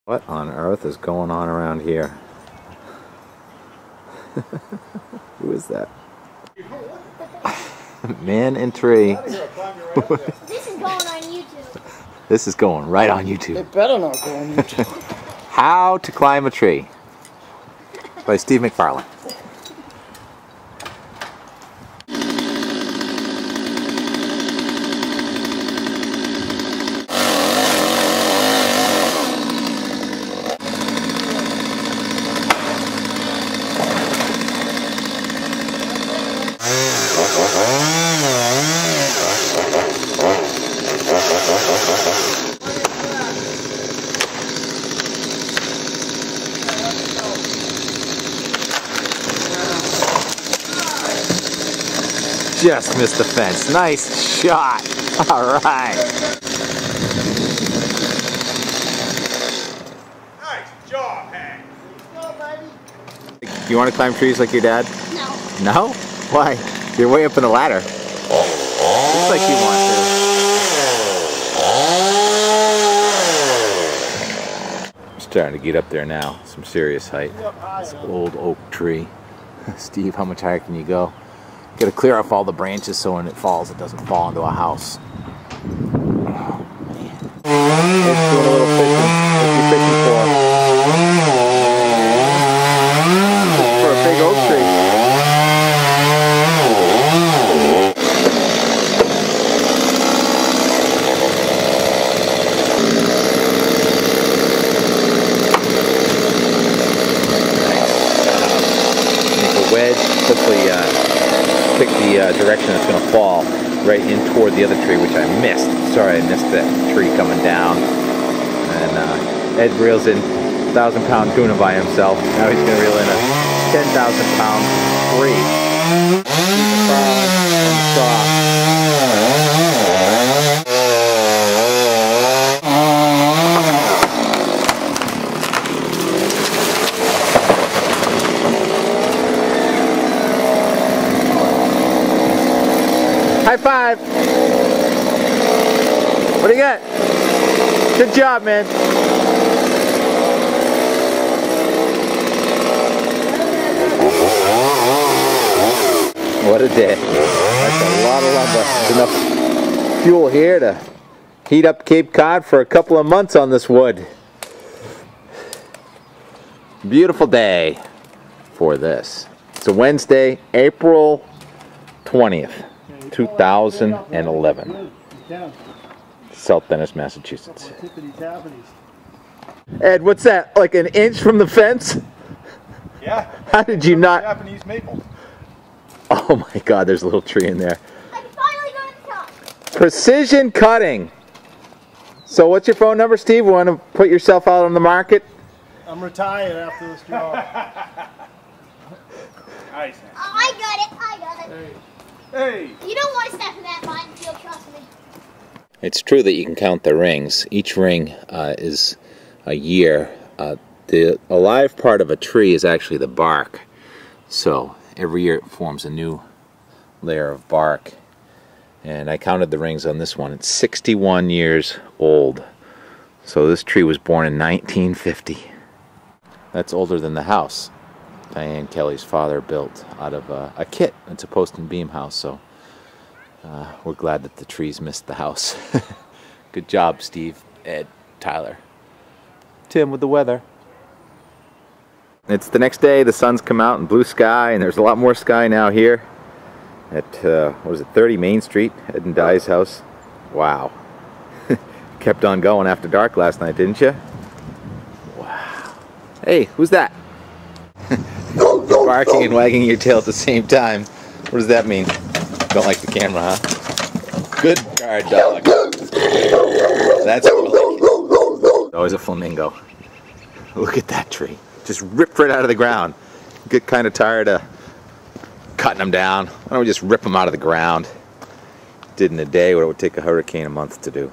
What on earth is going on around here? Who is that? Man and tree. This is going on YouTube. This is going right on YouTube. It better not go on YouTube. How to Climb a Tree by Steve McFarland. Just missed the fence. Nice shot. All right. Nice job, Hank. Go, buddy. You want to climb trees like your dad? No. No? Why? You're way up in the ladder. Looks like you want to. I'm starting to get up there now. Some serious height. This old oak tree. Steve, how much higher can you go? Got to clear off all the branches so when it falls, it doesn't fall into a house. Oh, man. Let's do a little fishing. What's he fishing for? For a big oak tree. Make a wedge. Hopefully, pick the direction it's going to fall right in toward the other tree, which I missed. Sorry, I missed that tree coming down. And Ed reels in 1,000-pound tuna by himself. Now he's going to reel in a 10,000-pound tree. On the saw. High five! What do you got? Good job, man. What a day. That's a lot of lumber. There's enough fuel here to heat up Cape Cod for a couple of months on this wood. Beautiful day for this. It's a Wednesday, April 20th. 2011, South Dennis, Massachusetts. Ed, what's that? Like an inch from the fence? Yeah. How did you not? Japanese maple. Oh my God, there's a little tree in there. I can finally go to the top. Precision cutting. So what's your phone number, Steve? Want to put yourself out on the market? I'm retired after this job. Nice. I got it. I got it. Hey. You don't want to step in that minefield, trust me. It's true that you can count the rings. Each ring is a year. The alive part of a tree is actually the bark. So every year it forms a new layer of bark. And I counted the rings on this one. It's 61 years old. So this tree was born in 1950. That's older than the house Diane and Kelley's father built out of a kit. It's a post and beam house, so we're glad that the trees missed the house. Good job, Steve, Ed, Tyler. Tim with the weather. It's the next day, the sun's come out and blue sky, and there's a lot more sky now here at, what was it, 30 Main Street, Ed and Di's house. Wow. Kept on going after dark last night, didn't you? Wow. Hey, who's that? Barking and wagging your tail at the same time. What does that mean? Don't like the camera, huh? Good guard dog. That's what we like. Always a flamingo. Look at that tree. Just ripped right out of the ground. Get kind of tired of cutting them down. Why don't we just rip them out of the ground? Did in a day what it would take a hurricane a month to do.